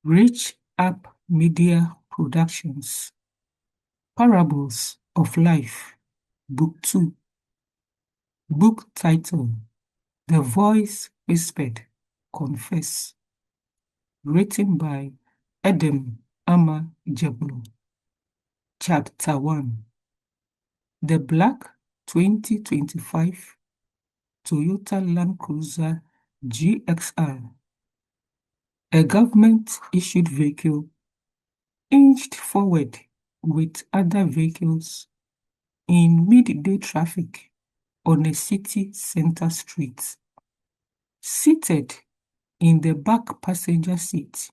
Reach Up Media Productions. Parables of Life, Book 2. Book title: The Voice Whispered, Confess. Written by Adam Ama Jeblo. Chapter 1. The Black 2025 Toyota Land Cruiser GXR, a government-issued vehicle, inched forward with other vehicles in midday traffic on a city center street. Seated in the back passenger seat,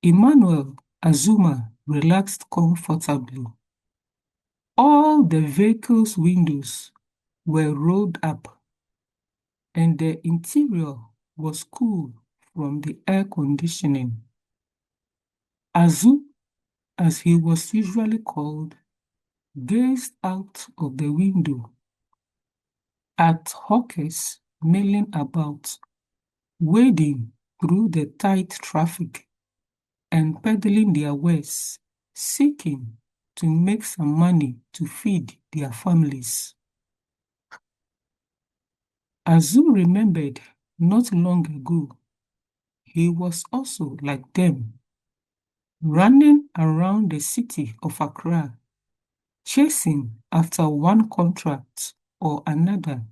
Emmanuel Azuma relaxed comfortably. All the vehicle's windows were rolled up, and the interior was cool from the air conditioning. Azu, as he was usually called, gazed out of the window at hawkers milling about, wading through the tight traffic and peddling their wares, seeking to make some money to feed their families. Azu remembered not long ago he was also like them, running around the city of Accra, chasing after one contract or another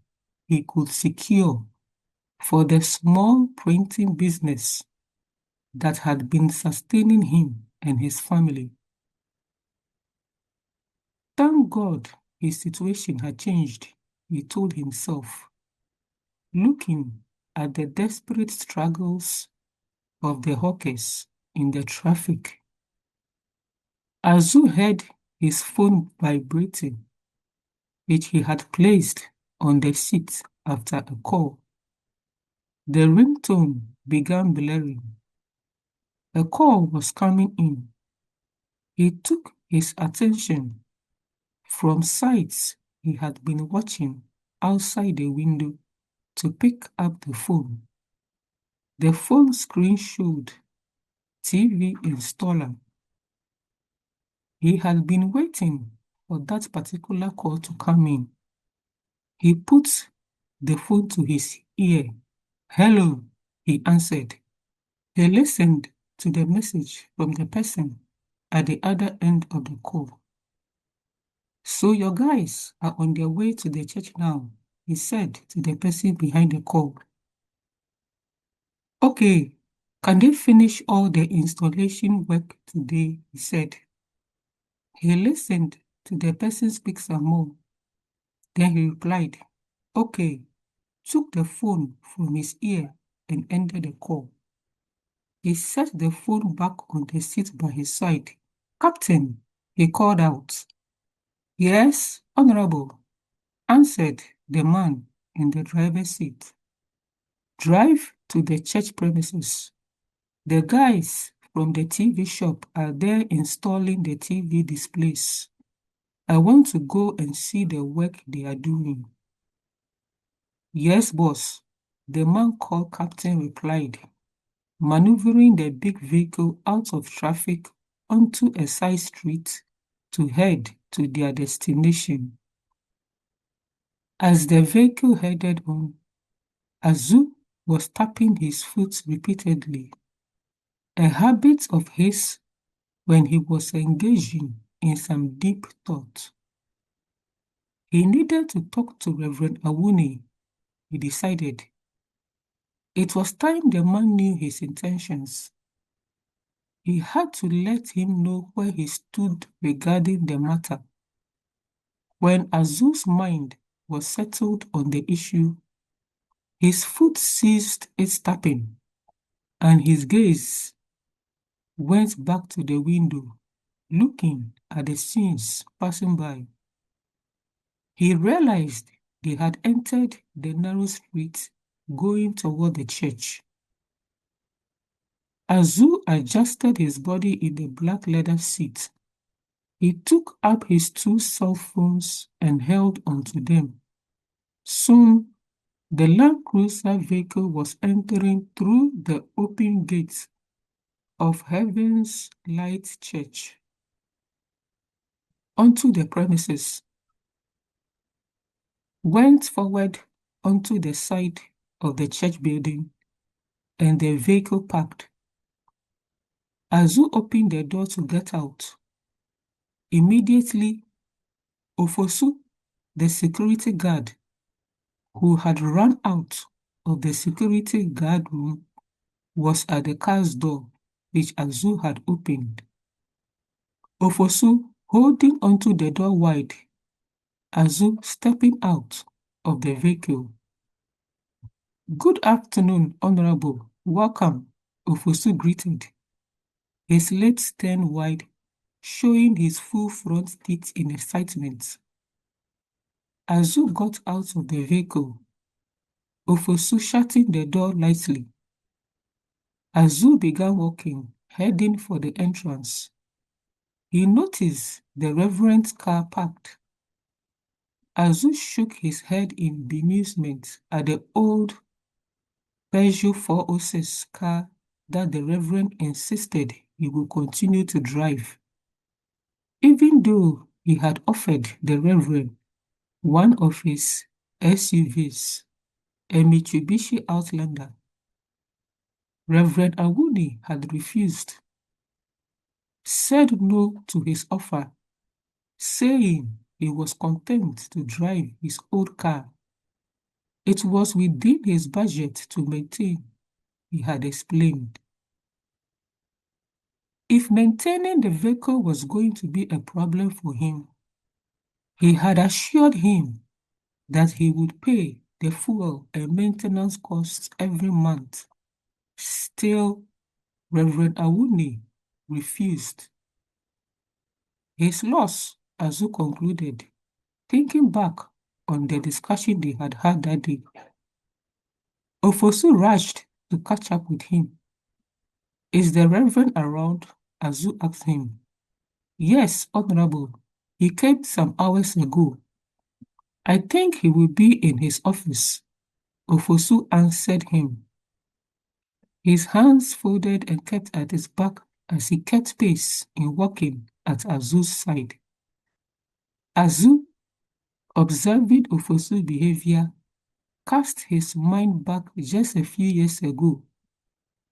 he could secure for the small printing business that had been sustaining him and his family. Thank God his situation had changed, he told himself, looking at the desperate struggles of the hawkers in the traffic. Azu heard his phone vibrating, which he had placed on the seat after a call. The ringtone began blaring. A call was coming in. He took his attention from sights he had been watching outside the window to pick up the phone. The phone screen showed TV installer. He had been waiting for that particular call to come in. He put the phone to his ear. "Hello," he answered. He listened to the message from the person at the other end of the call. "So your guys are on their way to the church now," he said to the person behind the call. "Okay, can they finish all the installation work today?" he said. He listened to the person speak some more. Then he replied, "Okay," took the phone from his ear and ended the call. He set the phone back on the seat by his side. "Captain," he called out. "Yes, Honorable," answered the man in the driver's seat. "Drive to the church premises. The guys from the TV shop are there installing the TV displays. I want to go and see the work they are doing." "Yes, boss," the man called Captain replied, maneuvering the big vehicle out of traffic onto a side street to head to their destination. As the vehicle headed on, Azu was tapping his foot repeatedly, a habit of his when he was engaging in some deep thought. He needed to talk to Reverend Awuni, he decided. It was time the man knew his intentions. He had to let him know where he stood regarding the matter. When Azu's mind was settled on the issue, his foot ceased its tapping, and his gaze went back to the window, looking at the scenes passing by. He realized they had entered the narrow street going toward the church. Azu adjusted his body in the black leather seat. He took up his two cell phones and held onto them. Soon, the Land Cruiser vehicle was entering through the open gates of Heaven's Light Church onto the premises, went forward onto the side of the church building, and the vehicle parked. Azu opened the door to get out. Immediately, Ofosu, the security guard, who had run out of the security guard room, was at the car's door, which Azu had opened. Ofosu holding onto the door wide, Azu stepping out of the vehicle. "Good afternoon, Honorable. Welcome," Ofosu greeted. His lips turned wide, showing his full front teeth in excitement. Azu got out of the vehicle, Ofosu shutting the door lightly. Azu began walking, heading for the entrance. He noticed the Reverend's car parked. Azu shook his head in bemusement at the old Peugeot 406 car that the Reverend insisted he would continue to drive. Even though he had offered the Reverend one of his SUVs, a Mitsubishi Outlander, Reverend Awuni had refused, said no to his offer, saying he was content to drive his old car. It was within his budget to maintain, he had explained. If maintaining the vehicle was going to be a problem for him, he had assured him that he would pay the fuel and maintenance costs every month. Still, Reverend Awuni refused. His loss, Azu concluded, thinking back on the discussion they had had that day. Ofosu rushed to catch up with him. "Is the Reverend around?" Azu asked him. "Yes, Honorable. He came some hours ago. I think he will be in his office," Ofosu answered him. His hands folded and kept at his back as he kept pace in walking at Azu's side. Azu, observing Ofosu's behavior, cast his mind back just a few years ago,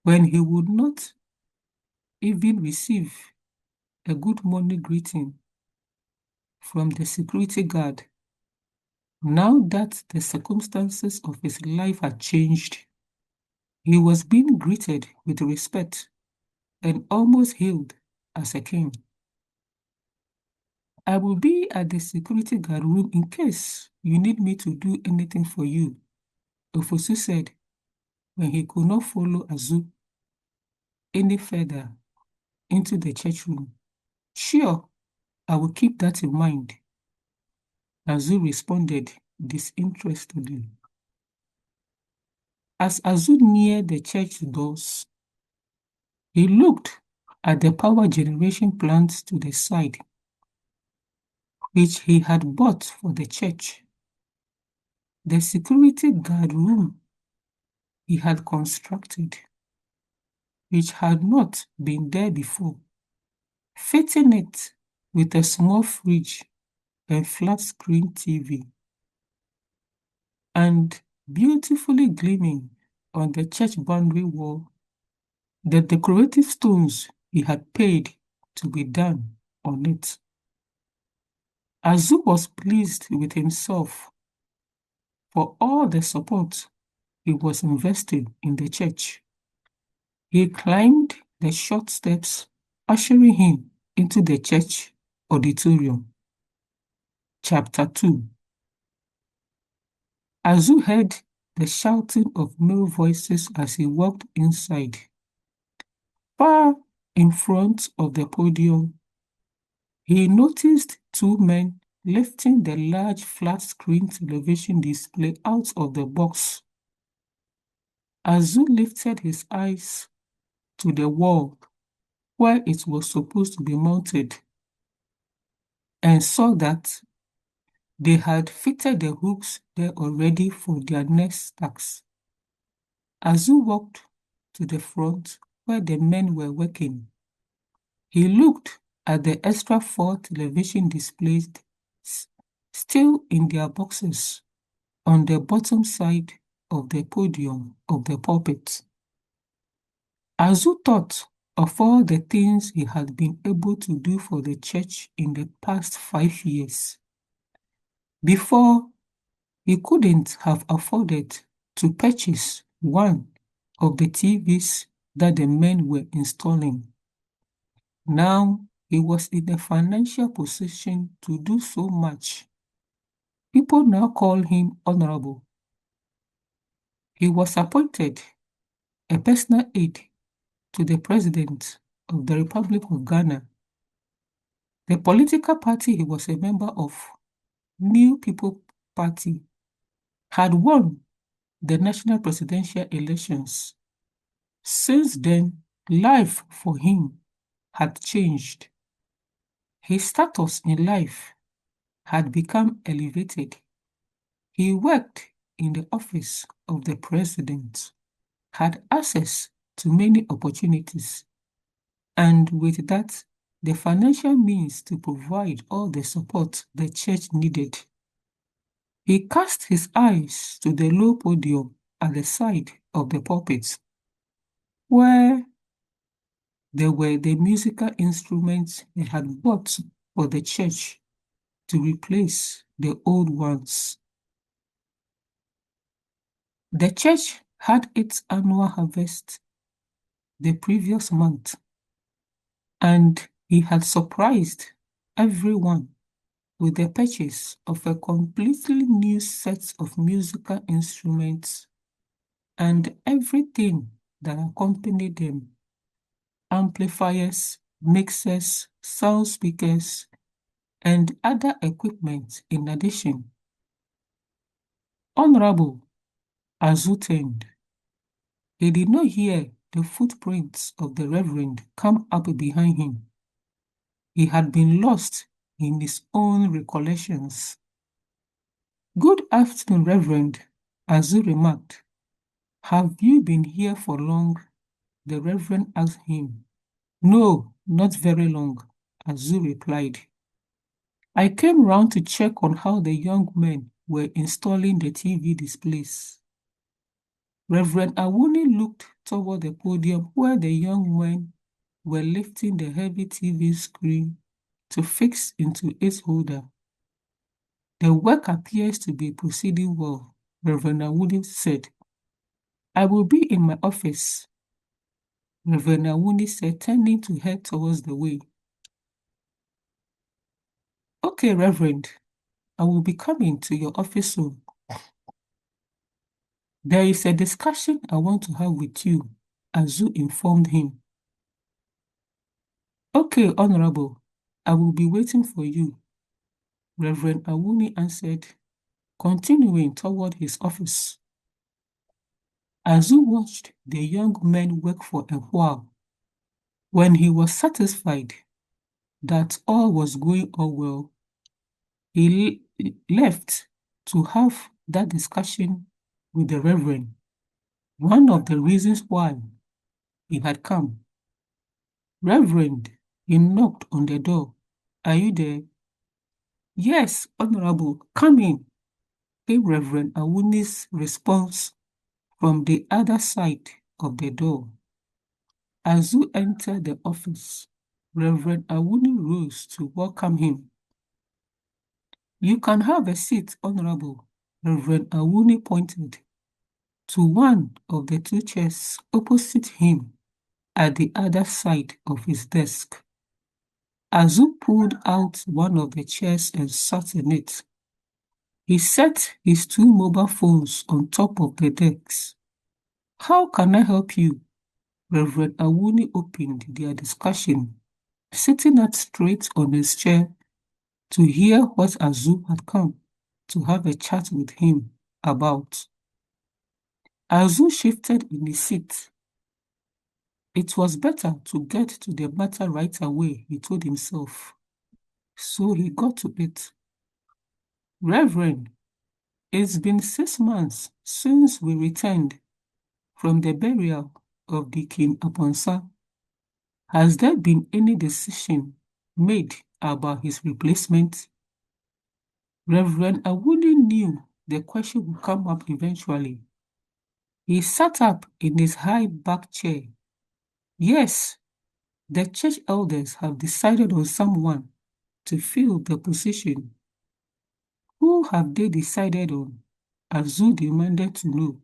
when he would not even receive a good morning greeting from the security guard. Now that the circumstances of his life had changed, he was being greeted with respect and almost hailed as a king. "I will be at the security guard room in case you need me to do anything for you," Ofosu said when he could not follow Azu any further into the church room. "Sure, I will keep that in mind," Azu responded disinterestedly. As Azu neared the church doors, he looked at the power generation plant to the side, which he had bought for the church. The security guard room he had constructed, which had not been there before, fitting it with a small fridge and flat-screen TV, and beautifully gleaming on the church boundary wall, the decorative stones he had paid to be done on it. Azu was pleased with himself for all the support he was investing in the church. He climbed the short steps, ushering him into the church auditorium. Chapter 2. Azu heard the shouting of male voices as he walked inside. Far in front of the podium, he noticed two men lifting the large flat-screen television display out of the box. Azu lifted his eyes to the wall where it was supposed to be mounted and saw that they had fitted the hooks there already for their nest stacks. Azu walked to the front where the men were working. He looked at the extra 4 television displays still in their boxes on the bottom side of the podium of the pulpit. 𝐲𝐡𝐞 thought of all the things he had been able to do for the church in the past 5 years. Before, he couldn't have afforded to purchase one of the TVs that the men were installing. Now, he was in a financial position to do so much. People now call him honorable. He was appointed a personal aide to the President of the Republic of Ghana. The political party he was a member of, New People Party, had won the national presidential elections. Since then, life for him had changed. His status in life had become elevated. He worked in the office of the president, had access to many opportunities, and with that, the financial means to provide all the support the church needed. He cast his eyes to the low podium at the side of the pulpit, where there were the musical instruments he had bought for the church to replace the old ones. The church had its annual harvest the previous month, and he had surprised everyone with the purchase of a completely new set of musical instruments and everything that accompanied them: amplifiers, mixers, sound speakers, and other equipment in addition. Honorable 𝐲𝐡𝐞 turned. He did not hear the footprints of the Reverend come up behind him. He had been lost in his own recollections. "Good afternoon, Reverend," 𝐲𝐡𝐞 remarked. "Have you been here for long?" the Reverend asked him. "No, not very long," 𝐲𝐡𝐞 replied. "I came round to check on how the young men were installing the TV displays." Reverend Awuni looked toward the podium where the young men were lifting the heavy TV screen to fix into its holder. "The work appears to be proceeding well," Reverend Awuni said. "I will be in my office," Reverend Awuni said, turning to head towards the way. "Okay, Reverend, I will be coming to your office soon. There is a discussion I want to have with you," 𝐲𝐡 informed him. "Okay, Honorable, I will be waiting for you," Reverend Awuni answered, continuing toward his office. 𝐲𝐡 watched the young men work for a while. When he was satisfied that all was going on well, he left to have that discussion with the Reverend. One of the reasons why he had come. "Reverend," he knocked on the door. "Are you there?" "Yes, Honorable, come in," came Reverend Awuni's response from the other side of the door. 𝐲𝐡 entered the office. Reverend Awuni rose to welcome him. "You can have a seat, Honorable." Reverend Awuni pointed to one of the 2 chairs opposite him at the other side of his desk. 𝐲𝐡 pulled out one of the chairs and sat in it. He set his 2 mobile phones on top of the desk. "How can I help you?" Reverend Awuni opened their discussion, sitting up straight on his chair to hear what 𝐲𝐡 had come to have a chat with him about. 𝐲𝐡 shifted in his seat. It was better to get to the matter right away, he told himself. So he got to it. "Reverend, it's been 6 months since we returned from the burial of the king upon Sir, has there been any decision made about his replacement? Reverend Awuni knew the question would come up eventually. He sat up in his high back chair. Yes, the church elders have decided on someone to fill the position. Who have they decided on? Azu demanded to know.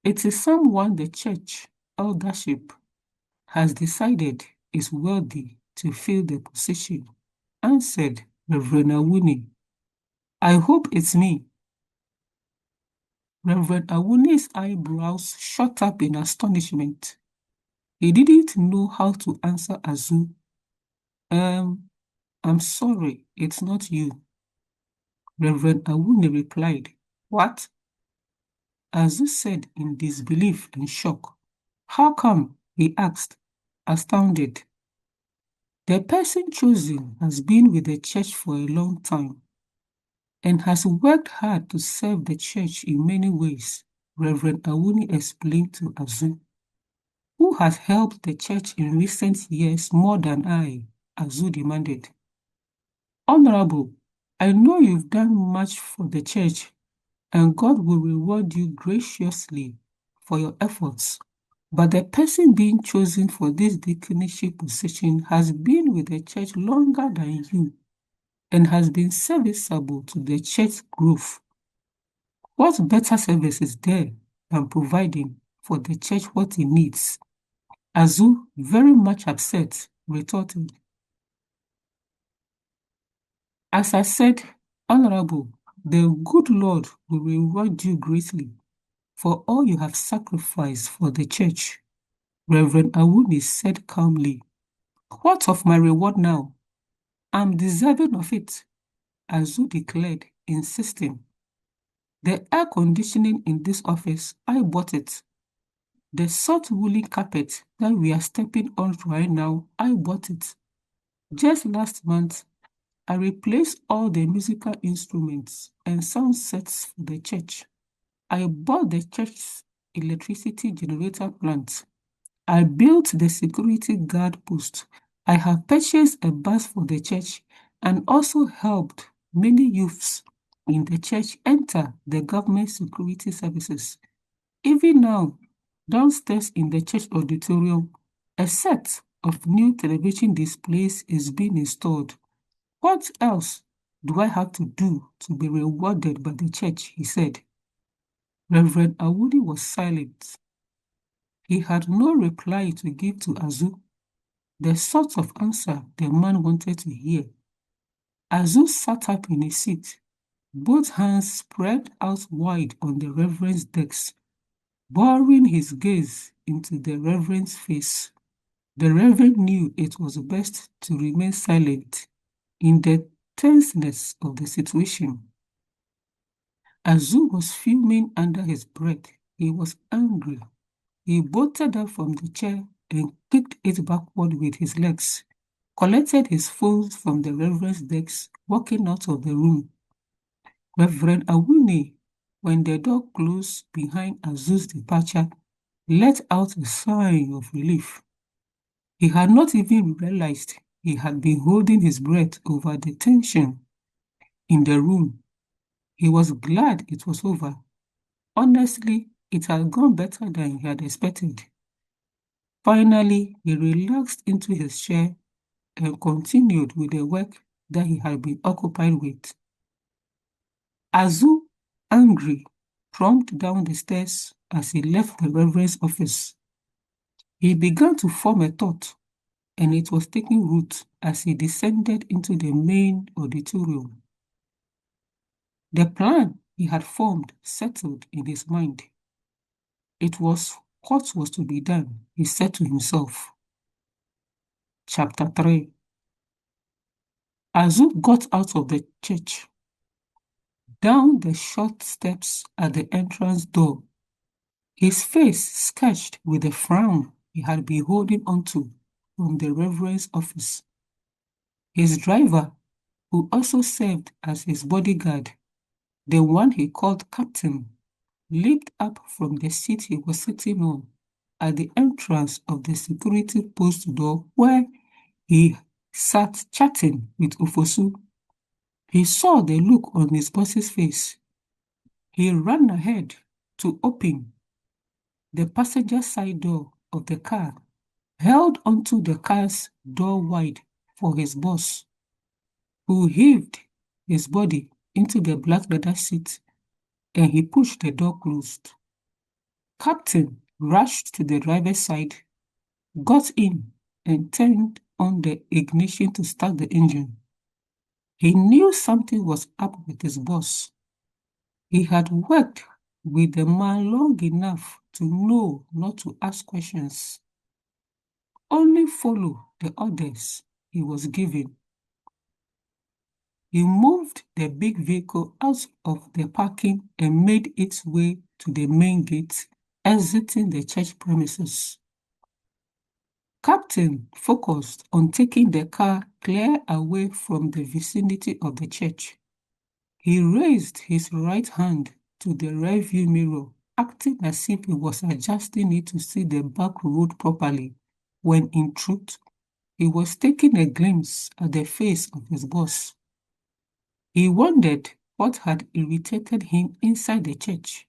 It is someone the church eldership has decided is worthy to fill the position, answered Reverend Awuni. I hope it's me. Reverend Awuni's eyebrows shot up in astonishment. He didn't know how to answer Azu. I'm sorry, it's not you. Reverend Awuni replied. What? Azu said in disbelief and shock. How come? He asked, astounded. The person chosen has been with the church for a long time and has worked hard to serve the church in many ways, Reverend Awuni explained to Azu. Who has helped the church in recent years more than I? Azu demanded. Honorable, I know you've done much for the church, and God will reward you graciously for your efforts. But the person being chosen for this deaconship position has been with the church longer than you and has been serviceable to the church growth. What better service is there than providing for the church what it needs? Azu, very much upset, retorted. As I said, Honorable, the good Lord will reward you greatly for all you have sacrificed for the church, Reverend Awuni said calmly. What of my reward now? I'm deserving of it, Azu declared, insisting. The air conditioning in this office, I bought it. The soft woolly carpet that we are stepping on right now, I bought it. Just last month, I replaced all the musical instruments and sound sets for the church. I bought the church's electricity generator plant. I built the security guard post. I have purchased a bus for the church and also helped many youths in the church enter the government security services. Even now, downstairs in the church auditorium, a set of new television displays is being installed. What else do I have to do to be rewarded by the church? He said. Reverend Awuni was silent. He had no reply to give to Azu, the sort of answer the man wanted to hear. Azu sat up in his seat, both hands spread out wide on the Reverend's desk, boring his gaze into the Reverend's face. The Reverend knew it was best to remain silent in the tenseness of the situation. Azu was fuming under his breath. He was angry. He bolted up from the chair and kicked it backward with his legs, collected his phones from the Reverend's desk, walking out of the room. Reverend Awuni, when the door closed behind Azu's departure, let out a sigh of relief. He had not even realized he had been holding his breath over the tension in the room. He was glad it was over. Honestly, it had gone better than he had expected. Finally, he relaxed into his chair and continued with the work that he had been occupied with. Azu, angry, tromped down the stairs as he left the Reverend's office. He began to form a thought, and it was taking root as he descended into the main auditorium. The plan he had formed settled in his mind. It was what was to be done, he said to himself. Chapter 3. Azu got out of the church, down the short steps at the entrance door, his face sketched with a frown he had been holding onto from the Reverend's office. His driver, who also served as his bodyguard, the one he called Captain, leaped up from the seat he was sitting on at the entrance of the security post door where he sat chatting with 𝐓𝐡𝐞. He saw the look on his boss's face. He ran ahead to open the passenger side door of the car, held onto the car's door wide for his boss, who heaved his body into the black leather seat, and he pushed the door closed. Captain rushed to the driver's side, got in, and turned on the ignition to start the engine. He knew something was up with his boss. He had worked with the man long enough to know not to ask questions, only follow the orders he was given. He moved the big vehicle out of the parking and made its way to the main gate, exiting the church premises. Captain focused on taking the car clear away from the vicinity of the church. He raised his right hand to the rearview mirror, acting as if he was adjusting it to see the back road properly, when in truth, he was taking a glimpse at the face of his boss. He wondered what had irritated him inside the church,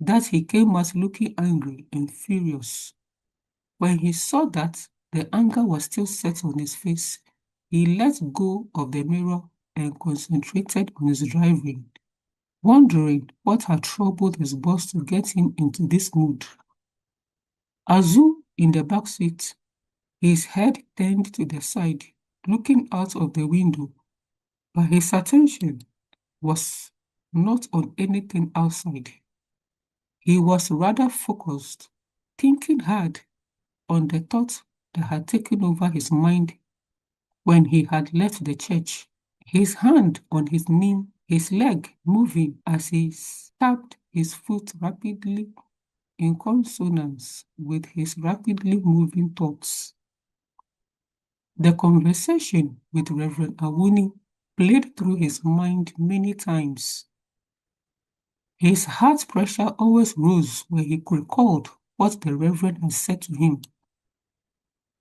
that he came out looking angry and furious. When he saw that the anger was still set on his face, he let go of the mirror and concentrated on his driving, wondering what had troubled his boss to get him into this mood. 𝐤𝐡𝐢 in the back seat, his head turned to the side, looking out of the window, but his attention was not on anything outside. He was rather focused, thinking hard on the thought that had taken over his mind when he had left the church, his hand on his knee, his leg moving as he tapped his foot rapidly in consonance with his rapidly moving thoughts. The conversation with Reverend Awuni played through his mind many times. His heart pressure always rose when he recalled what the Reverend had said to him,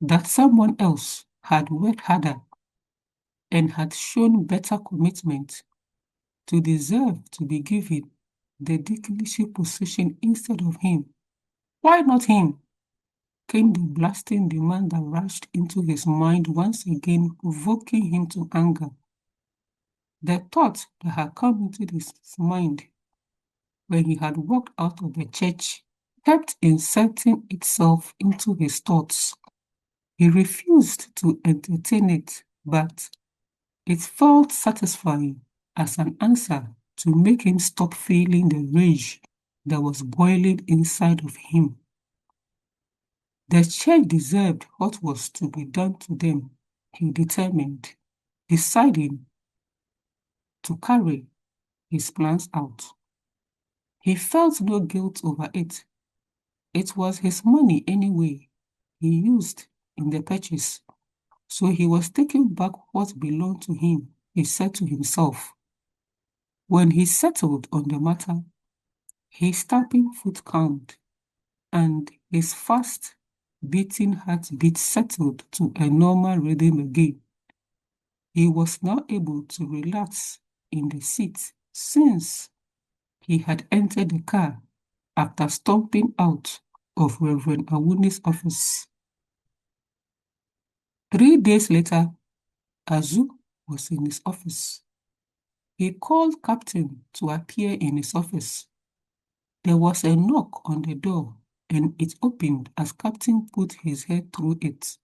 that someone else had worked harder and had shown better commitment to deserve to be given the deaconship position instead of him. Why not him? Came the blasting demand that rushed into his mind once again, provoking him to anger. The thought that had come into his mind when he had walked out of the church kept inserting itself into his thoughts. He refused to entertain it, but it felt satisfying as an answer to make him stop feeling the rage that was boiling inside of him. The church deserved what was to be done to them, he determined, deciding to carry his plans out. He felt no guilt over it. It was his money anyway, he used in the purchase, so he was taking back what belonged to him, he said to himself. When he settled on the matter, his stamping foot calmed, and his fast beating heartbeat settled to a normal rhythm again. He was now able to relax in the seat since he had entered the car after stomping out of Reverend Awuni's office. 3 days later, 𝐤𝐡𝐢 was in his office. He called Captain to appear in his office. There was a knock on the door, and it opened as Captain put his head through it.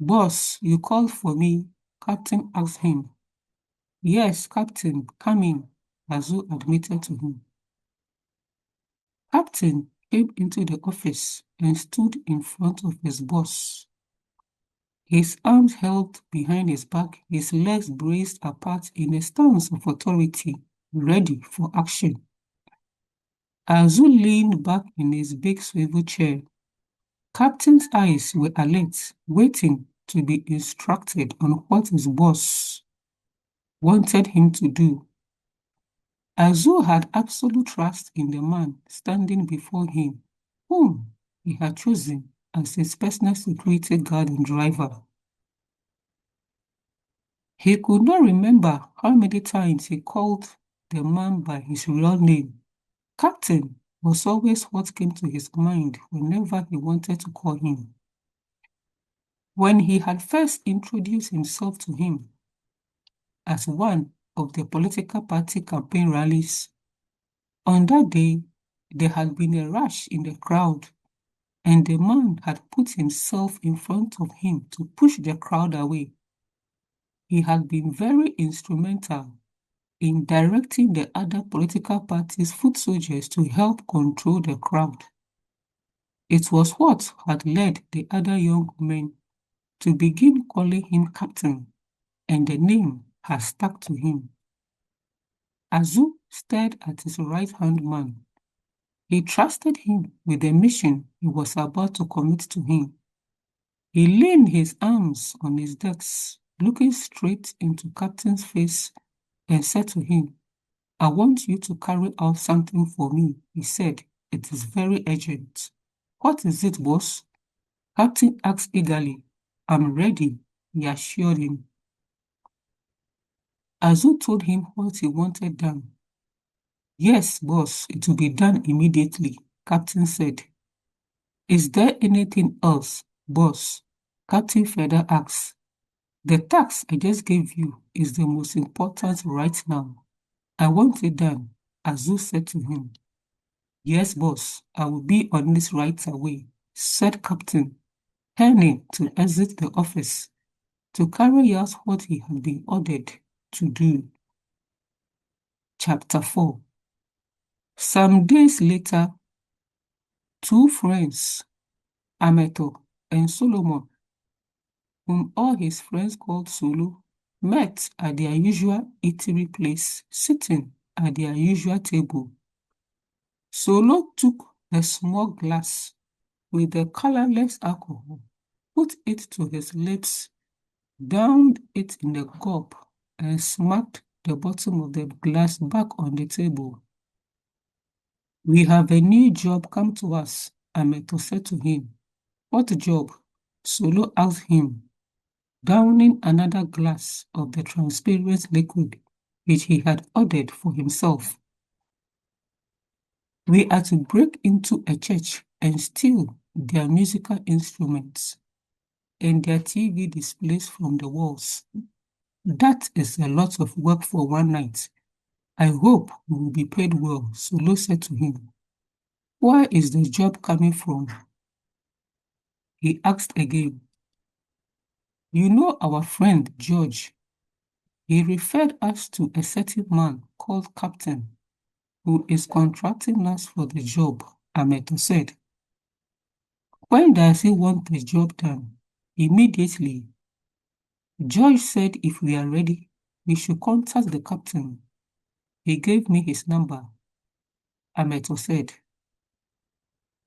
"Boss, you called for me?" Captain asked him. "Yes, Captain, come in," 𝐤𝐡𝐢 admitted to him. Captain came into the office and stood in front of his boss. His arms held behind his back, his legs braced apart in a stance of authority, ready for action. 𝐤𝐡𝐢 leaned back in his big swivel chair. Captain's eyes were alert, waiting to be instructed on what his boss wanted him to do. 𝐤𝐡𝐢 had absolute trust in the man standing before him, whom he had chosen as his personal security guard and driver. He could not remember how many times he called the man by his real name. Captain was always what came to his mind whenever he wanted to call him. When he had first introduced himself to him as one of the political party campaign rallies, on that day, there had been a rush in the crowd, and the man had put himself in front of him to push the crowd away. He had been very instrumental in directing the other political parties' foot soldiers to help control the crowd. It was what had led the other young men to begin calling him captain, and the name had stuck to him. 𝐤𝐡𝐢 stared at his right-hand man. He trusted him with the mission he was about to commit to him. He leaned his arms on his decks, looking straight into Captain's face, and said to him, "I want you to carry out something for me," he said. "It is very urgent." "What is it, boss?" Captain asked eagerly. "I'm ready," he assured him. 𝐤𝐡𝐢 told him what he wanted done. "Yes, boss, it will be done immediately," Captain said. "Is there anything else, boss?" Captain further asked. "The task I just gave you is the most important right now. I want it done," 𝐤𝐡𝐢 said to him. "Yes, boss, I will be on this right away," said Captain, turning to exit the office to carry out what he had been ordered to do. Chapter 4. Some days later, two friends, 𝐴METO and Solomon, whom all his friends called Solo, met at their usual eatery place, sitting at their usual table. Solo took a small glass with the colorless alcohol, put it to his lips, downed it in a gulp, and smacked the bottom of the glass back on the table. "We have a new job come to us," 𝐴METO said to him. "What job?" Solo asked him, downing another glass of the transparent liquid which he had ordered for himself. "We are to break into a church and steal their musical instruments and their TV displays from the walls. That is a lot of work for one night. I hope we will be paid well," Solo said to him. "Where is the job coming from?" he asked again. "You know our friend George. He referred us to a certain man called Captain, who is contracting us for the job," 𝐴METO said. "When does he want the job done?" "Immediately. George said if we are ready, we should contact the captain. He gave me his number," 𝐴METO said.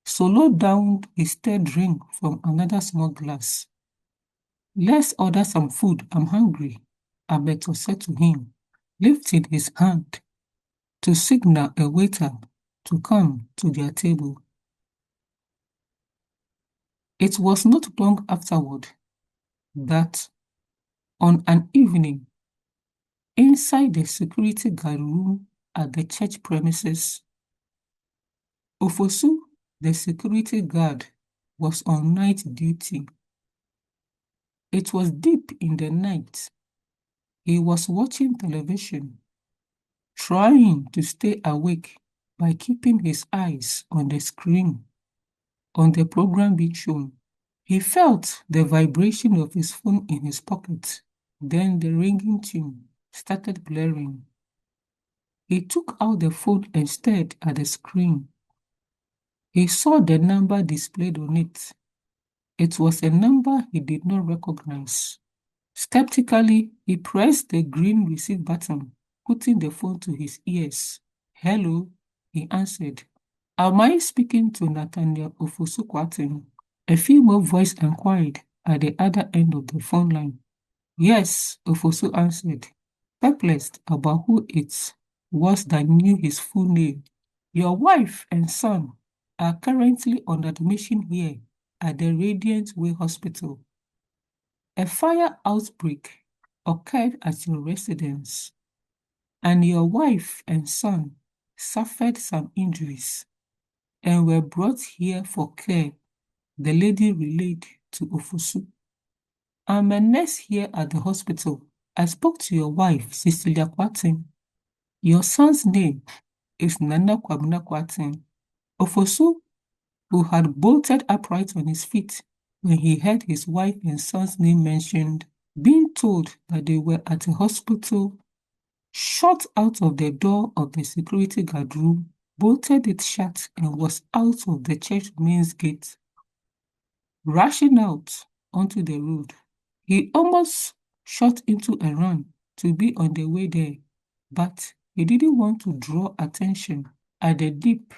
Solo downed his third drink from another small glass. "Let's order some food. I'm hungry," 𝐴METO said to him, lifting his hand to signal a waiter to come to their table. It was not long afterward that, on an evening, inside the security guard room at the church premises, 𝐓𝐡𝐢, the security guard, was on night duty. It was deep in the night. He was watching television, trying to stay awake by keeping his eyes on the screen, on the program being shown. He felt the vibration of his phone in his pocket. Then the ringing tune started blaring. He took out the phone and stared at the screen. He saw the number displayed on it. It was a number he did not recognize. Skeptically, he pressed the green receive button, putting the phone to his ears. "Hello," he answered. "Am I speaking to Nathaniel Ofosu-Kwarteng?" A female voice inquired at the other end of the phone line. "Yes," Ofosu answered, perplexed about who it was that knew his full name. "Your wife and son are currently on admission here at the Radiant Way Hospital. A fire outbreak occurred at your residence, and your wife and son suffered some injuries and were brought here for care, the lady relayed to Ofosu. I'm a nurse here at the hospital. I spoke to your wife, Cecilia Kwatin. Your son's name is Nana Kwabena Kwatin. Ofosu, who had bolted upright on his feet when he heard his wife and son's name mentioned, being told that they were at a hospital, shot out of the door of the security guard room, bolted it shut, and was out of the church main gate, rushing out onto the road. He almost shot into a run to be on the way there, but he didn't want to draw attention at the deep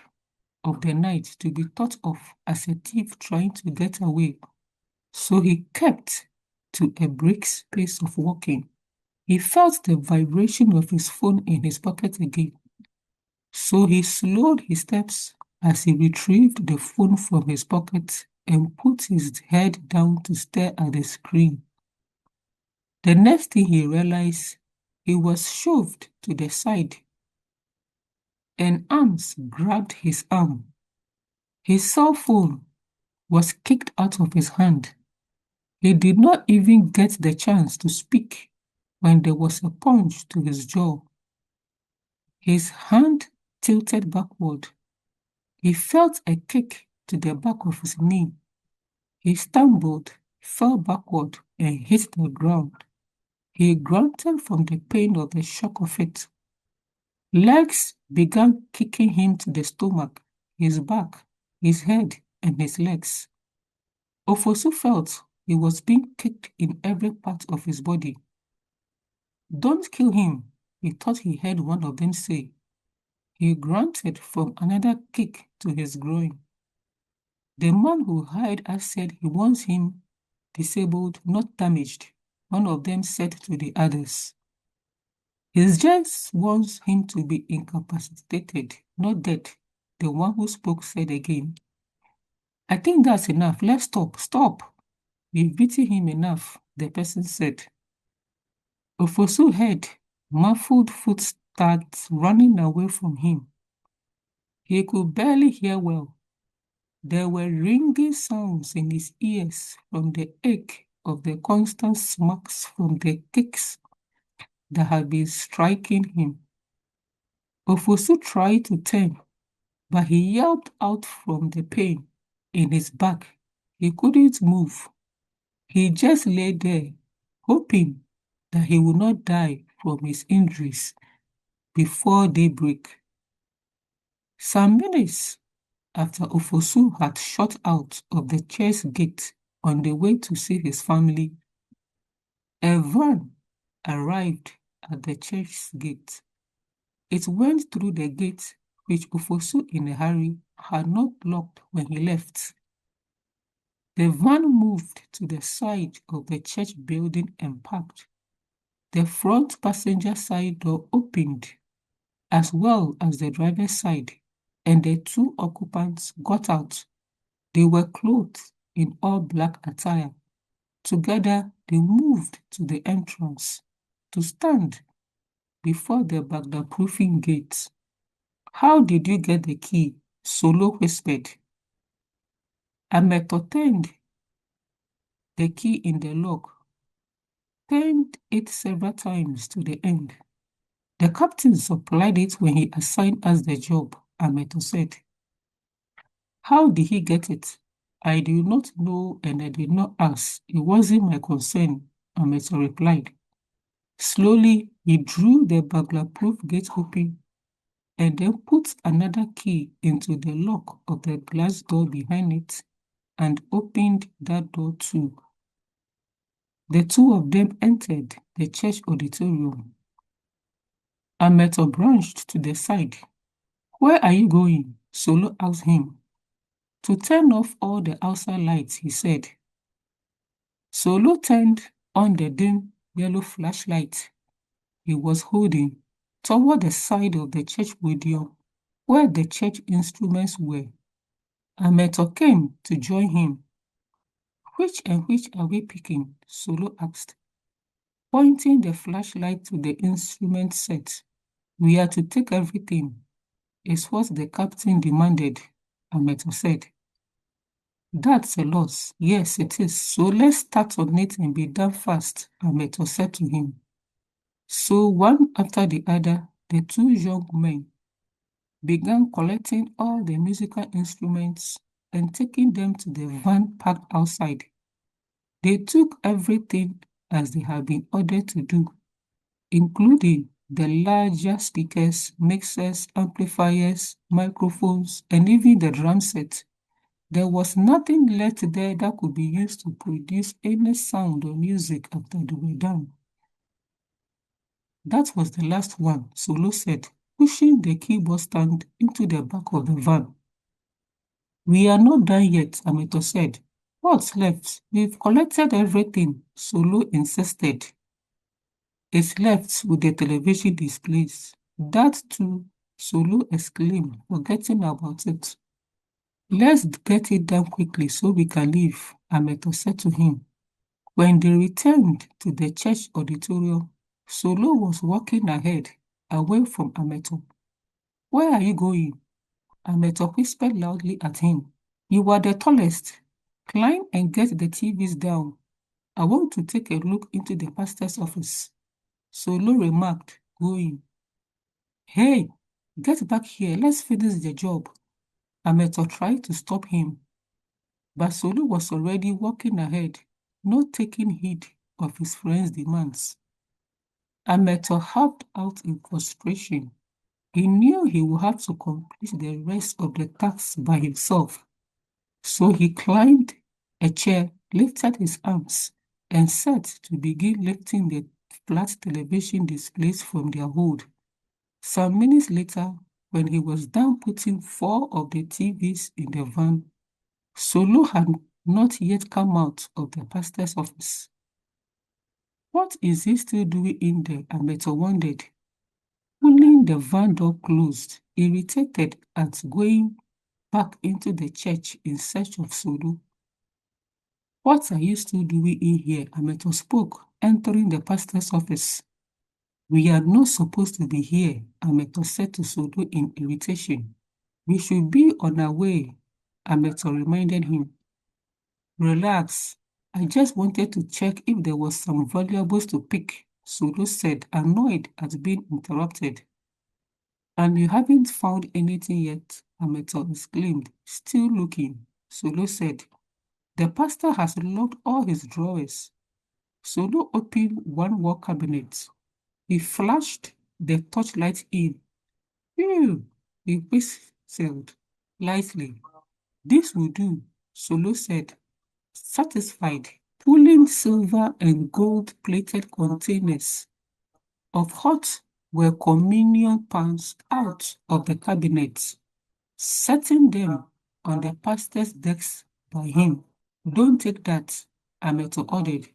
of the night to be thought of as a thief trying to get away. So he kept to a brisk pace of walking. He felt the vibration of his phone in his pocket again. So he slowed his steps as he retrieved the phone from his pocket and put his head down to stare at the screen. The next thing he realized, he was shoved to the side, and arms grabbed his arm. His cell phone was kicked out of his hand. He did not even get the chance to speak when there was a punch to his jaw. His hand tilted backward. He felt a kick to the back of his knee. He stumbled, fell backward, and hit the ground. He grunted from the pain of the shock of it. Legs began kicking him to the stomach, his back, his head, and his legs. Ofosu felt he was being kicked in every part of his body. "Don't kill him," he thought he heard one of them say. He grunted from another kick to his groin. The man who hired us said he wants him disabled, not damaged, one of them said to the others. He just wants him to be incapacitated, not dead, the one who spoke said again. "I think that's enough. Let's stop. Stop. We've beaten him enough," the person said. Ofosu heard muffled footsteps running away from him. He could barely hear well. There were ringing sounds in his ears from the ache of the constant smacks from the kicks that had been striking him. Ofosu tried to turn, but he yelped out from the pain in his back. He couldn't move. He just lay there, hoping that he would not die from his injuries before daybreak. Some minutes after Ofosu had shot out of the church gate on the way to see his family, a van arrived at the church's gate. It went through the gate, which Ofosu in a hurry had not locked when he left. The van moved to the side of the church building and parked. The front passenger side door opened, as well as the driver's side, and the two occupants got out. They were clothed in all black attire. Together, they moved to the entrance to stand before the burglar-proofing gate. "How did you get the key?" Solo whispered. Ameto turned the key in the lock, turned it several times to the end. "The captain supplied it when he assigned us the job," Ameto said. "How did he get it?" "I do not know, and I did not ask. It wasn't my concern," Ameto replied. Slowly, he drew the burglar-proof gate open and then put another key into the lock of the glass door behind it and opened that door too. The two of them entered the church auditorium. Ameto branched to the side. "Where are you going?" Solo asked him. "To turn off all the outside lights," he said. Solo turned on the dim yellow flashlight he was holding toward the side of the church podium where the church instruments were. 𝐲𝐻𝐞 came to join him. "Which and which are we picking?" Solo asked, pointing the flashlight to the instrument set. "We are to take everything," is what the captain demanded, 𝐲𝐻𝐞 said. "That's a loss." "Yes, it is. So let's start on it and be done fast," 𝐲𝐻𝐞 said to him. So one after the other, the two young men began collecting all the musical instruments and taking them to the van parked outside. They took everything as they had been ordered to do, including the larger speakers, mixers, amplifiers, microphones, and even the drum set. There was nothing left there that could be used to produce any sound or music after they were done. "That was the last one," Solo said, pushing the keyboard stand into the back of the van. "We are not done yet," 𝐲𝐻𝐞 said. "What's left?" "We've collected everything," Solo insisted. "It's left with the television displays." "That too," Solo exclaimed, forgetting about it. "Let's get it done quickly so we can leave," 𝐲𝐻𝐞 said to him. When they returned to the church auditorium, Solo was walking ahead, away from 𝐲𝐻𝐞. "Where are you going?" 𝐲𝐻𝐞 whispered loudly at him. "You are the tallest. Climb and get the TVs down. I want to take a look into the pastor's office," Solo remarked, going. "Hey, get back here. Let's finish the job." 𝐲𝐻𝐞 tried to stop him, but Solo was already walking ahead, not taking heed of his friend's demands. 𝐲𝐻𝐞 hopped out in frustration. He knew he would have to complete the rest of the tasks by himself. So he climbed a chair, lifted his arms, and set to begin lifting the flat television displays from their hold. Some minutes later, when he was done putting 4 of the TVs in the van, Solo had not yet come out of the pastor's office. "What is he still doing in there?" 𝐲𝐻𝐞 wondered, pulling the van door closed, irritated at going back into the church in search of Solo. "What are you still doing in here?" 𝐲𝐻𝐞 spoke, entering the pastor's office. "We are not supposed to be here," 𝐲𝐻𝐞 said to Solo in irritation. "We should be on our way," 𝐲𝐻𝐞 reminded him. "Relax. I just wanted to check if there was some valuables to pick," Solo said, annoyed at being interrupted. "And you haven't found anything yet?" 𝐲𝐻𝐞 exclaimed. "Still looking," Solo said. "The pastor has locked all his drawers." Solo opened one wall cabinet. He flashed the torchlight in. "Phew," he whistled lightly. "This will do," Solo said, satisfied, pulling silver and gold-plated containers of hot were communion pans out of the cabinet, setting them on the pastor's desk by him. "Don't take that," 𝐲𝐻𝐞 ordered.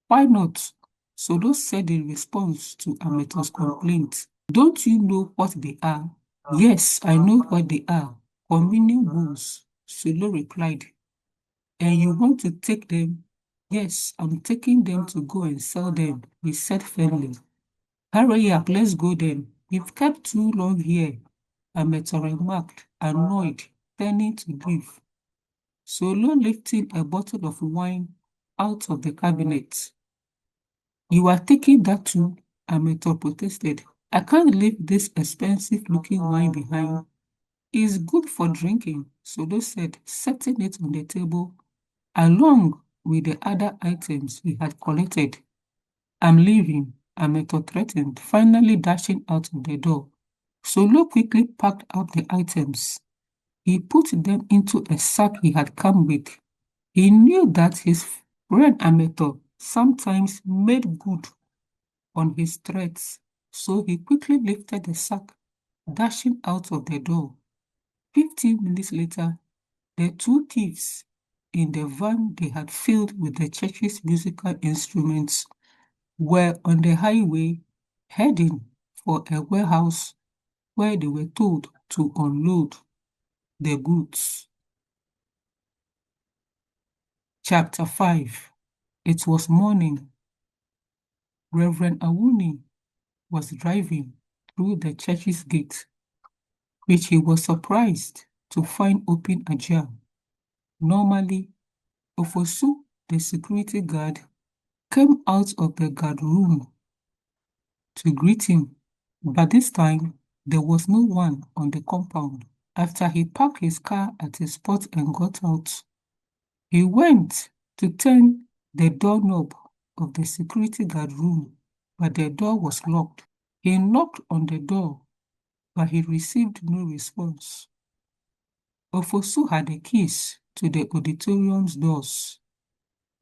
"Why not?" Solo said in response to 𝐲𝐻𝐞's complaint. "Don't you know what they are?" "Yes, I know what they are. Communion bowls," Solo replied. "And you want to take them?" "Yes, I'm taking them to go and sell them," he said firmly. "Hurry up, let's go then. We've kept too long here," 𝐲𝐻𝐞 remarked, annoyed, turning to leave. Solo lifting a bottle of wine out of the cabinet. "You are taking that too?" 𝐲𝐻𝐞 protested. "I can't leave this expensive-looking wine behind." "It's good for drinking," Solo said, setting it on the table, along with the other items he had collected. "I'm leaving," 𝐲𝐻𝐞 threatened, finally dashing out of the door. Solo quickly packed up the items. He put them into a sack he had come with. He knew that his friend 𝐲𝐻𝐞 sometimes made good on his threats, so he quickly lifted the sack, dashing out of the door. 15 minutes later, the two thieves in the van they had filled with the church's musical instruments were on the highway heading for a warehouse where they were told to unload the goods. Chapter 5. It was morning. Reverend Awuni was driving through the church's gate, which he was surprised to find open ajar. Normally, 𝐓𝐡𝐞, the security guard, came out of the guard room to greet him, but this time there was no one on the compound. After he parked his car at a spot and got out, he went to turn the doorknob of the security guard room, but the door was locked. He knocked on the door, but he received no response. 𝐓𝐡𝐞 had the keys to the auditorium's doors.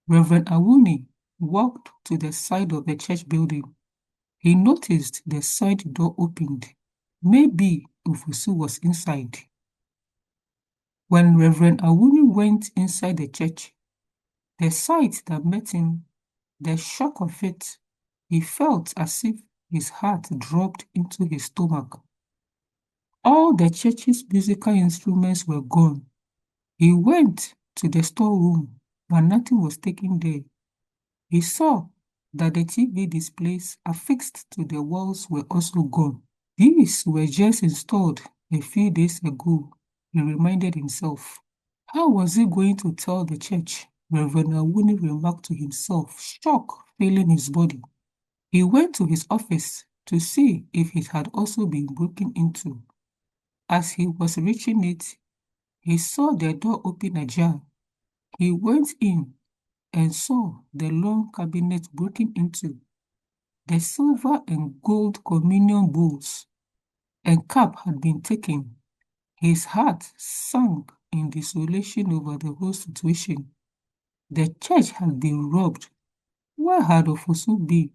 Reverend Awuni walked to the side of the church building. He noticed the side door opened. Maybe 𝐓𝐡𝐞 was inside. When Reverend Awuni went inside the church, the sight that met him, the shock of it, he felt as if his heart dropped into his stomach. All the church's musical instruments were gone. He went to the storeroom, but nothing was taken there. He saw that the TV displays affixed to the walls were also gone. These were just installed a few days ago, he reminded himself. How was he going to tell the church? Reverend Awuni remarked to himself, shock filling his body. He went to his office to see if it had also been broken into. As he was reaching it, he saw the door open ajar. He went in and saw the long cabinet broken into. The silver and gold communion bowls and cup had been taken. His heart sank in desolation over the whole situation. The church had been robbed. Where had 𝐓𝐡𝐞 been?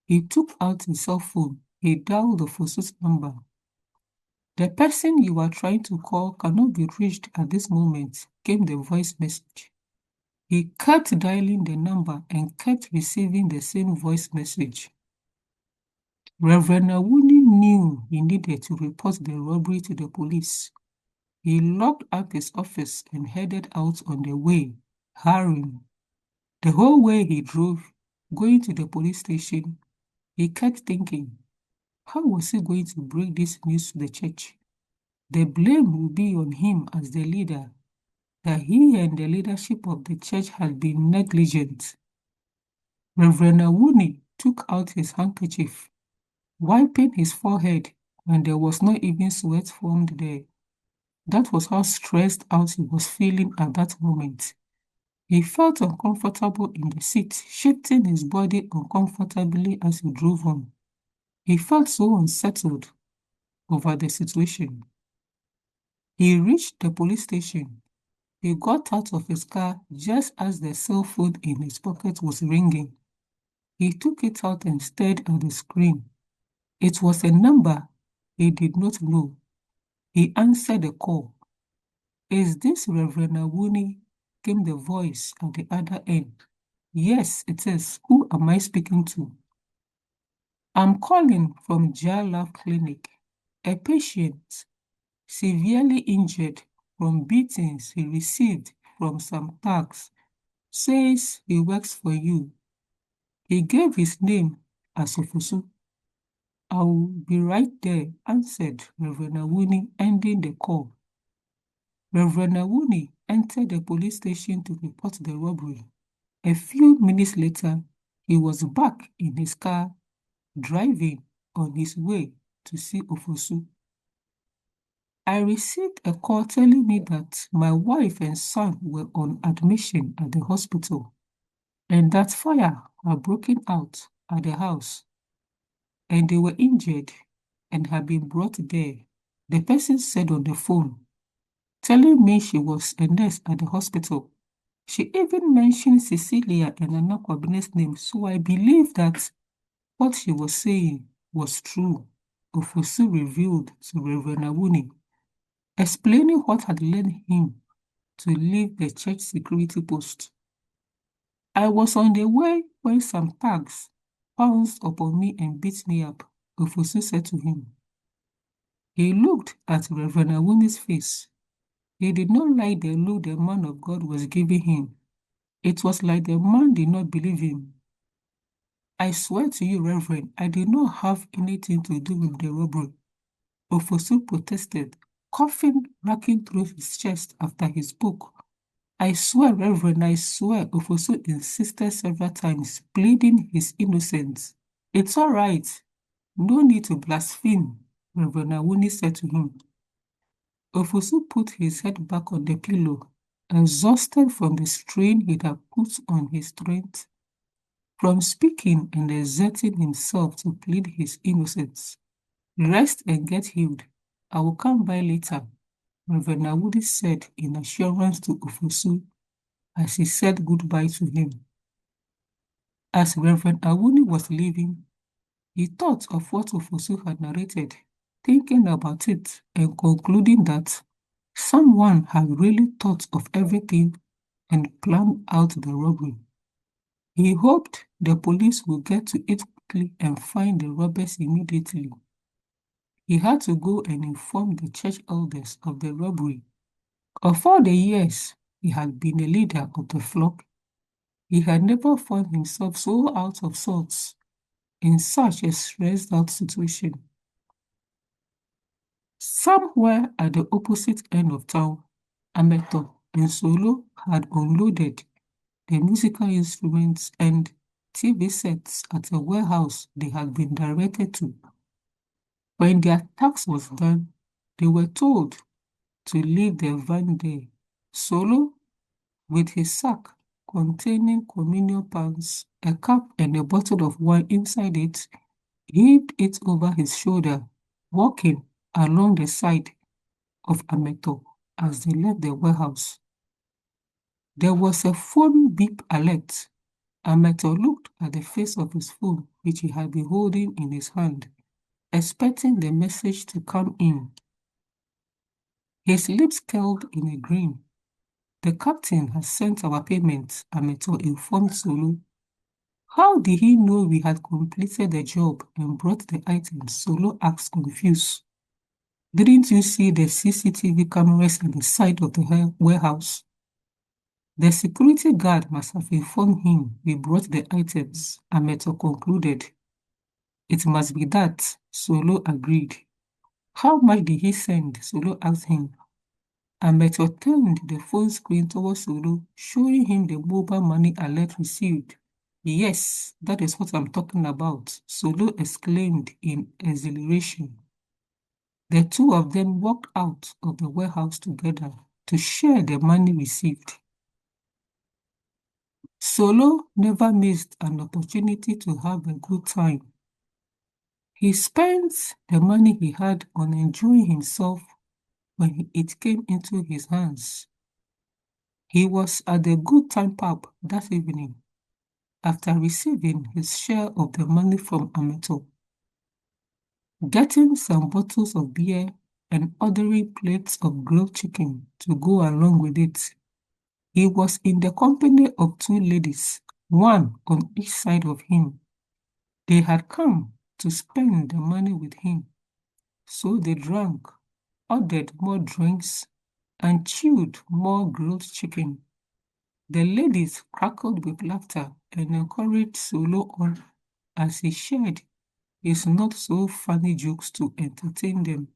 He took out his cell phone. He dialed 𝐓𝐡𝐞's number. The person you are trying to call cannot be reached at this moment, came the voice message. He kept dialing the number and kept receiving the same voice message. Reverend Awuni knew he needed to report the robbery to the police. He locked up his office and headed out on the way, hurrying. The whole way he drove, going to the police station, he kept thinking, how was he going to break this news to the church? The blame would be on him as the leader, that he and the leadership of the church had been negligent. Reverend Awuni took out his handkerchief, wiping his forehead, and there was not even sweat formed there. That was how stressed out he was feeling at that moment. He felt uncomfortable in the seat, shifting his body uncomfortably as he drove on. He felt so unsettled over the situation. He reached the police station. He got out of his car just as the cell phone in his pocket was ringing. He took it out and stared at the screen. It was a number he did not know. He answered the call. Is this Reverend Awuni? Came the voice at the other end. Yes, it is. Who am I speaking to? I'm calling from 𝐤𝐲𝐜 Clinic. A patient severely injured from beatings he received from some thugs says he works for you. He gave his name as 𝐓𝐡𝐞. I'll be right there, answered Reverend Awuni, ending the call. Reverend Awuni entered the police station to report the robbery. A few minutes later, he was back in his car, driving on his way to see 𝐓𝐡𝐞. I received a call telling me that my wife and son were on admission at the hospital and that fire had broken out at the house and they were injured and had been brought there, the person said on the phone, telling me she was a nurse at the hospital. She even mentioned Cecilia and Nana Kwabene's name, so I believe that what she was saying was true. 𝐓𝐡𝐞 revealed to Reverend Awuni, explaining what had led him to leave the church security post. I was on the way when some thugs pounced upon me and beat me up, 𝐓𝐡𝐞 said to him. He looked at Reverend Awuni's face. He did not like the look the man of God was giving him. It was like the man did not believe him. I swear to you, Reverend, I did not have anything to do with the robbery. Ofosu protested, coughing, racking through his chest after he spoke. I swear, Reverend, I swear, Ofosu insisted several times, pleading his innocence. It's all right. No need to blaspheme, Reverend Awuni said to him. Ofosu put his head back on the pillow, exhausted from the strain he had put on his strength, from speaking and exerting himself to plead his innocence. Rest and get healed. I will come by later, Reverend Awuni said in assurance to Ofosu as he said goodbye to him. As Reverend Awuni was leaving, he thought of what Ofosu had narrated, thinking about it and concluding that someone had really thought of everything and planned out the robbery. He hoped the police would get to it quickly and find the robbers immediately. He had to go and inform the church elders of the robbery. Of all the years he had been a leader of the flock, he had never found himself so out of sorts in such a stressed out situation. Somewhere at the opposite end of town, 𝐤𝐤𝐤 and Solo had unloaded the musical instruments and TV sets at a warehouse they had been directed to. When their task was done, they were told to leave their van there. Solo, with his sack containing communion pans, a cup and a bottle of wine inside it, heaved it over his shoulder, walking along the side of 𝐤𝐤𝐤 as they left the warehouse. There was a phone beep alert. 𝐤𝐤𝐤 looked at the face of his phone, which he had been holding in his hand, expecting the message to come in. His lips curled in a grin. The captain has sent our payment, 𝐤𝐤𝐤 informed Solo. How did he know we had completed the job and brought the items? Solo asked, confused. Didn't you see the CCTV cameras at the side of the warehouse? The security guard must have informed him we brought the items, 𝐤𝐤𝐤 concluded. It must be that, Solo agreed. How much did he send? Solo asked him. 𝐤𝐤𝐤 turned the phone screen towards Solo, showing him the mobile money alert received. Yes, that is what I'm talking about, Solo exclaimed in exhilaration. The two of them walked out of the warehouse together to share the money received. Solo never missed an opportunity to have a good time. He spent the money he had on enjoying himself when it came into his hands. He was at the Good Time pub that evening after receiving his share of the money from 𝐤𝐤𝐤, getting some bottles of beer and ordering plates of grilled chicken to go along with it. He was in the company of two ladies, one on each side of him. They had come to spend the money with him, so they drank, ordered more drinks, and chewed more grilled chicken. The ladies crackled with laughter and encouraged Solo on as he shared his not-so-funny jokes to entertain them.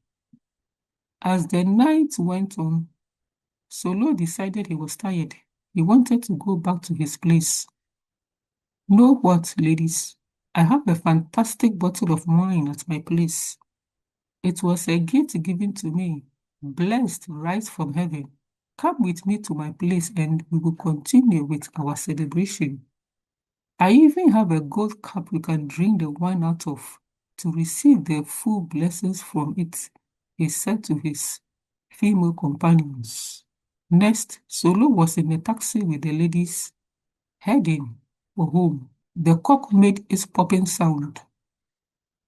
As the night went on, Solo decided he was tired. He wanted to go back to his place. Know what, ladies? I have a fantastic bottle of wine at my place. It was a gift given to me, blessed right from heaven. Come with me to my place and we will continue with our celebration. I even have a gold cup you can drink the wine out of to receive the full blessings from it, he said to his female companions. Next, Solo was in a taxi with the ladies, heading for home. The cork made its popping sound.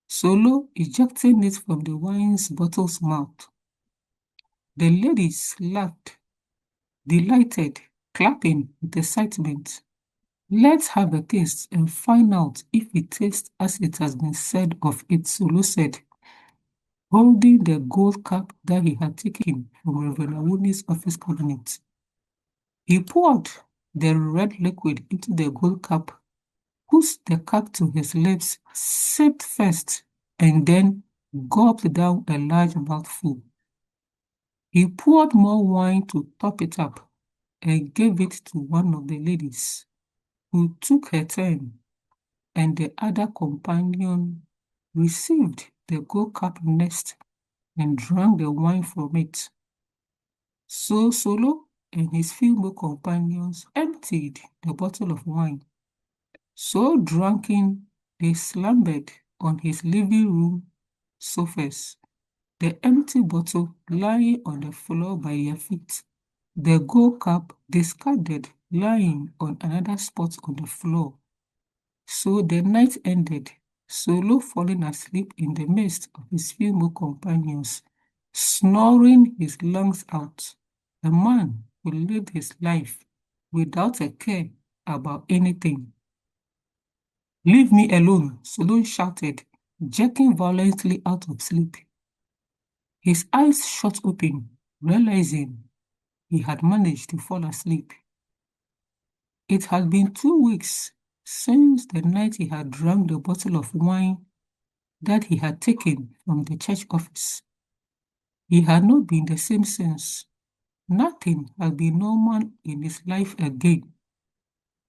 Solo ejecting it from the wine's bottle's mouth. The ladies laughed, delighted, clapping with excitement. Let's have a taste and find out if it tastes as it has been said of it, Solo said, holding the gold cup that he had taken from Reverend Awuni's office cabinet. He poured the red liquid into the gold cup, pushed the cup to his lips, sipped first, and then gulped down a large mouthful. He poured more wine to top it up and gave it to one of the ladies, who took her turn, and the other companion received the gold cup next and drank the wine from it. So Solo and his female companions emptied the bottle of wine. So drunken, they slumbered on his living room sofas, the empty bottle lying on the floor by their feet, the gold cup discarded lying on another spot on the floor. So the night ended, Solo falling asleep in the midst of his female companions, snoring his lungs out. A man who lived his life without a care about anything. "Leave me alone," Solo shouted, jerking violently out of sleep. His eyes shot open, realizing he had managed to fall asleep. It had been 2 weeks since the night he had drank the bottle of wine that he had taken from the church office. He had not been the same since. Nothing had been normal in his life again.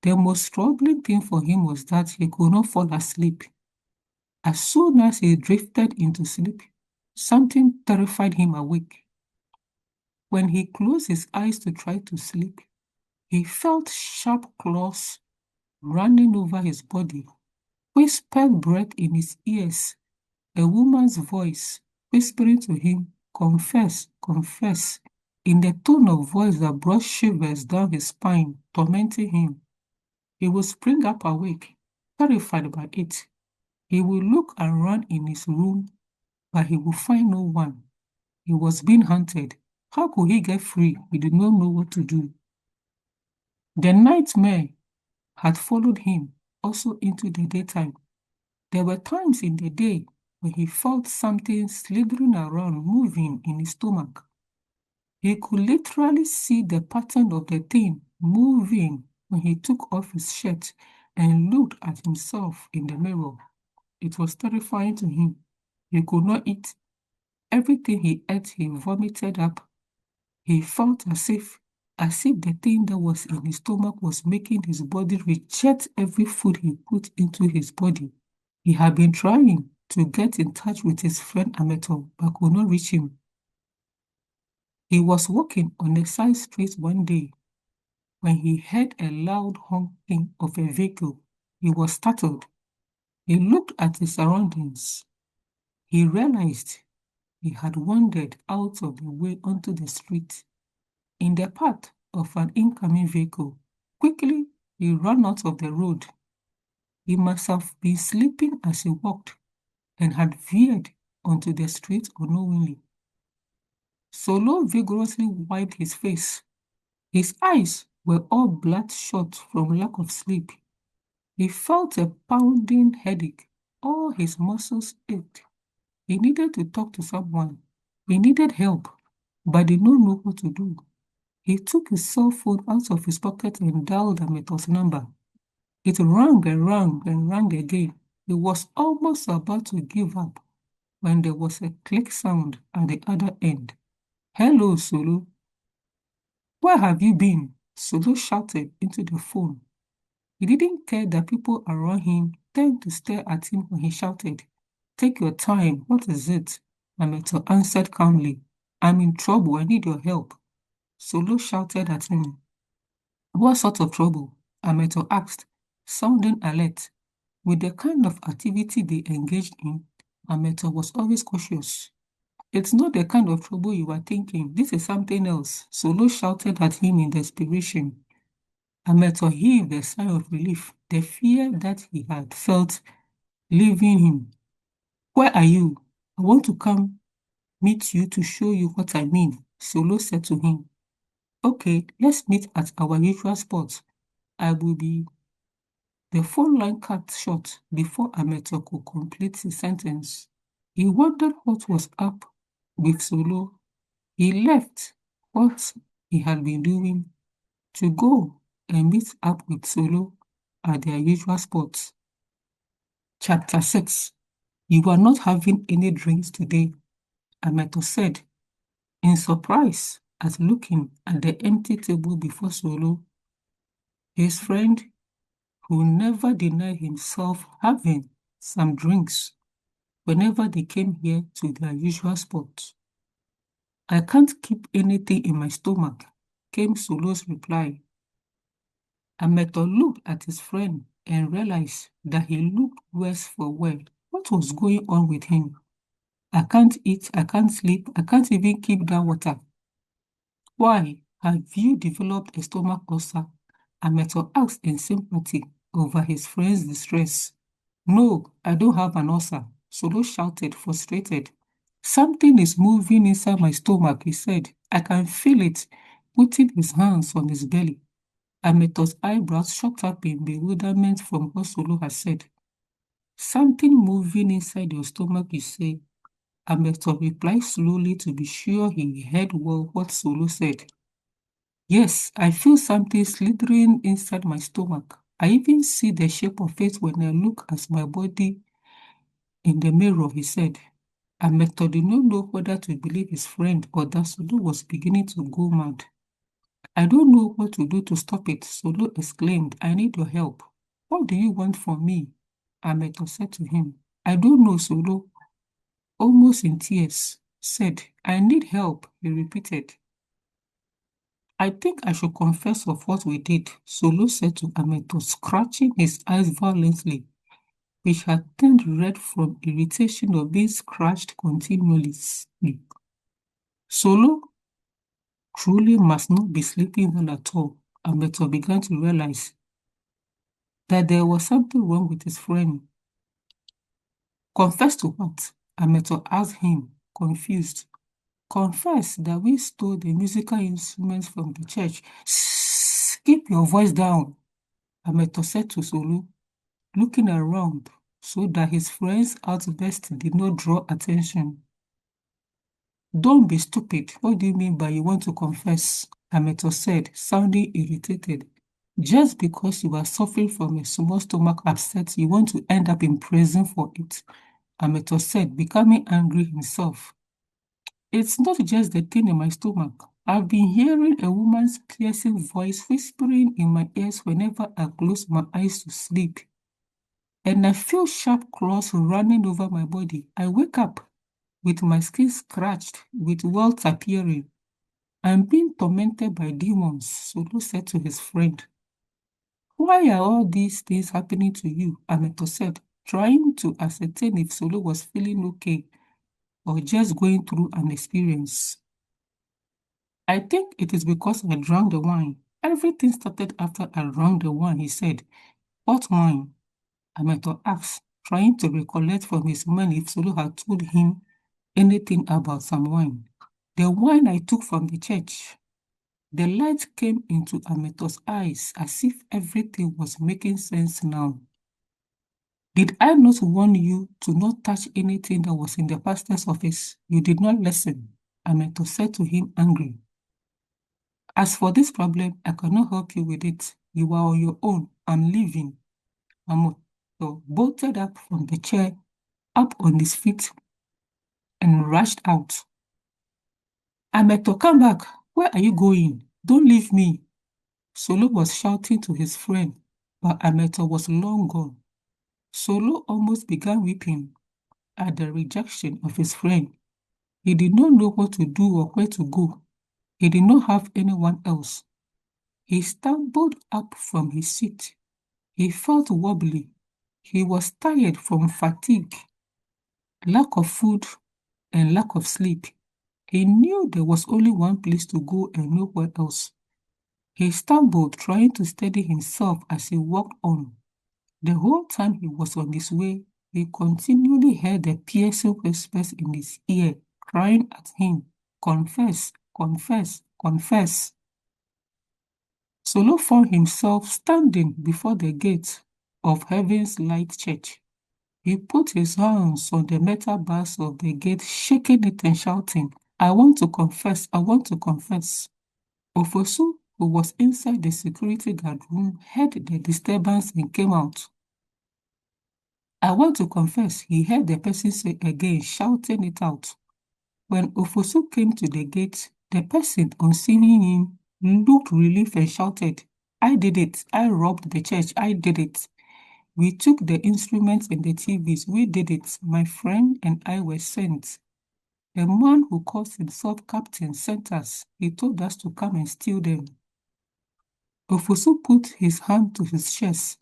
The most troubling thing for him was that he could not fall asleep. As soon as he drifted into sleep, something terrified him awake. When he closed his eyes to try to sleep, he felt sharp claws running over his body, whispered breath in his ears, a woman's voice whispering to him, "Confess, confess," in a tone of voice that brought shivers down his spine, tormenting him. He would spring up awake, terrified by it. He would look around in his room, but he would find no one. He was being hunted. How could he get free? He did not know what to do. The nightmare had followed him also into the daytime. There were times in the day when he felt something slithering around, moving in his stomach. He could literally see the pattern of the thing moving when he took off his shirt and looked at himself in the mirror. It was terrifying to him. He could not eat. Everything he ate, he vomited up. He felt as if the thing that was in his stomach was making his body reject every food he put into his body. He had been trying to get in touch with his friend 𝐓𝐴𝐻𝐿, but could not reach him. He was walking on a side street one day when he heard a loud honking of a vehicle. He was startled. He looked at his surroundings. He realized he had wandered out of the way onto the street, in the path of an incoming vehicle. Quickly, he ran out of the road. He must have been sleeping as he walked and had veered onto the street unknowingly. Solo vigorously wiped his face. His eyes were all bloodshot from lack of sleep. He felt a pounding headache. All his muscles ached. He needed to talk to someone. He needed help, but did not know what to do. He took his cell phone out of his pocket and dialed 𝐴𝐻𝐿's number. It rang and rang and rang again. He was almost about to give up when there was a click sound at the other end. "Hello, Solo. Where have you been?" Solo shouted into the phone. He didn't care that people around him turned to stare at him when he shouted. "Take your time. What is it?" 𝐴𝐻𝐿 answered calmly. "I'm in trouble. I need your help." Solo shouted at him. "What sort of trouble?" 𝐴𝐻𝐿 asked, sounding alert. With the kind of activity they engaged in, 𝐴𝐻𝐿 was always cautious. "It's not the kind of trouble you are thinking. This is something else," Solo shouted at him in desperation. 𝐴𝐻𝐿 heaved a sigh of relief, the fear that he had felt leaving him. "Where are you? I want to come meet you to show you what I mean," Solo said to him. "Okay, let's meet at our usual spot. I will be..." The phone line cut short before 𝐴𝐻𝐿 could complete his sentence. He wondered what was up with Solo. He left what he had been doing to go and meet up with Solo at their usual spots. Chapter 6. You are not having any drinks today, 𝐲𝐻𝐻 said, in surprise at looking at the empty table before Solo. His friend, who never denied himself having some drinks whenever they came here to their usual spot. I can't keep anything in my stomach, came Solo's reply. 𝐲𝐻𝐻 looked at his friend and realized that he looked worse for wear. What was going on with him? I can't eat, I can't sleep, I can't even keep down water. Why have you developed a stomach ulcer? 𝐲𝐻𝐻 asked in sympathy over his friend's distress. No, I don't have an ulcer, Solo shouted, frustrated. Something is moving inside my stomach, he said. I can feel it, putting his hands on his belly. 𝐲𝐻𝐻's eyebrows shot up in bewilderment from what Solo had said. Something moving inside your stomach, you say? 𝐲𝐻𝐻 replied slowly to be sure he heard well what Solo said. Yes, I feel something slithering inside my stomach. I even see the shape of it when I look at my body in the mirror, he said. 𝐲𝐻𝐻 did not know whether to believe his friend or that Solo was beginning to go mad. I don't know what to do to stop it, Solo exclaimed. I need your help. What do you want from me? 𝐲𝐻𝐻 said to him. I don't know, Solo, almost in tears, said. I need help, he repeated. I think I should confess of what we did, Solo said to 𝐲𝐻𝐻, scratching his eyes violently, which had turned red from irritation of being scratched continually. Solo truly must not be sleeping well at all. 𝐲𝐻𝐻 began to realize that there was something wrong with his friend. Confess to what? 𝐲𝐻𝐻 asked him, confused. Confess that we stole the musical instruments from the church. Shh, keep your voice down, 𝐲𝐻𝐻 said to Solo, looking around so that his friend's outburst did not draw attention. Don't be stupid. What do you mean by you want to confess? 𝐲𝐻𝐻 said, sounding irritated. Just because you are suffering from a small stomach upset, you want to end up in prison for it, 𝐲𝐻𝐻 said, becoming angry himself. It's not just the thing in my stomach. I've been hearing a woman's piercing voice whispering in my ears whenever I close my eyes to sleep. And I feel sharp claws running over my body. I wake up with my skin scratched, with welts appearing. I'm being tormented by demons, Solo said to his friend. Why are all these things happening to you? 𝐲𝐻𝐻 said, trying to ascertain if Solo was feeling okay or just going through an experience. I think it is because I drank the wine. Everything started after I drank the wine, he said. What wine? 𝐲𝐻𝐻 asked, trying to recollect from his mind if Solo had told him anything about some wine. The wine I took from the church. The light came into 𝐲𝐻𝐻's eyes as if everything was making sense now. Did I not warn you to not touch anything that was in the pastor's office? You did not listen, 𝐲𝐻𝐻 said to him, angry. As for this problem, I cannot help you with it. You are on your own. I'm leaving. 𝐲𝐻𝐻 bolted up from the chair, up on his feet, and rushed out. 𝐲𝐻𝐻, come back. Where are you going? Don't leave me. Solo was shouting to his friend, but 𝐲𝐻𝐻 was long gone. Solo almost began weeping at the rejection of his friend. He did not know what to do or where to go. He did not have anyone else. He stumbled up from his seat. He felt wobbly. He was tired from fatigue, lack of food, and lack of sleep. He knew there was only one place to go and nowhere else. He stumbled, trying to steady himself as he walked on. The whole time he was on his way, he continually heard the piercing whispers in his ear, crying at him, confess, confess, confess. Solo found himself standing before the gate of Heaven's Light Church. He put his hands on the metal bars of the gate, shaking it and shouting, I want to confess, I want to confess. Ofosu who was inside the security guard room, heard the disturbance and came out. I want to confess, he heard the person say again, shouting it out. When Ofosu came to the gate, the person, on seeing him, looked relieved and shouted, I did it. I robbed the church. I did it. We took the instruments and the TVs. We did it. My friend and I were sent. The man who calls himself Captain sent us. He told us to come and steal them. Ofosu put his hand to his chest,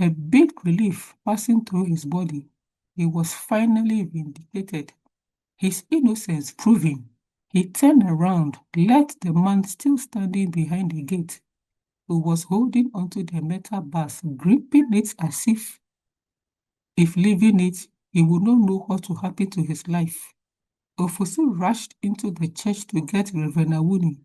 a big relief passing through his body. He was finally vindicated. His innocence proven. He turned around, let the man still standing behind the gate, who was holding onto the metal bars, gripping it as if leaving it, he would not know what to happen to his life. Ofosu rushed into the church to get Reverend Awuni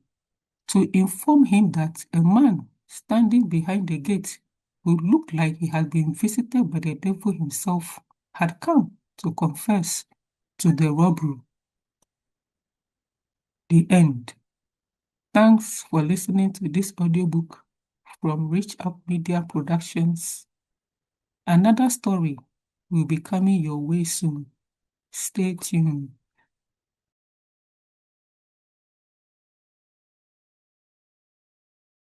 to inform him that a man standing behind the gate, who looked like he had been visited by the devil himself, had come to confess to the robbery. The end. Thanks for listening to this audiobook from Reach Up Media Productions. Another story will be coming your way soon. Stay tuned.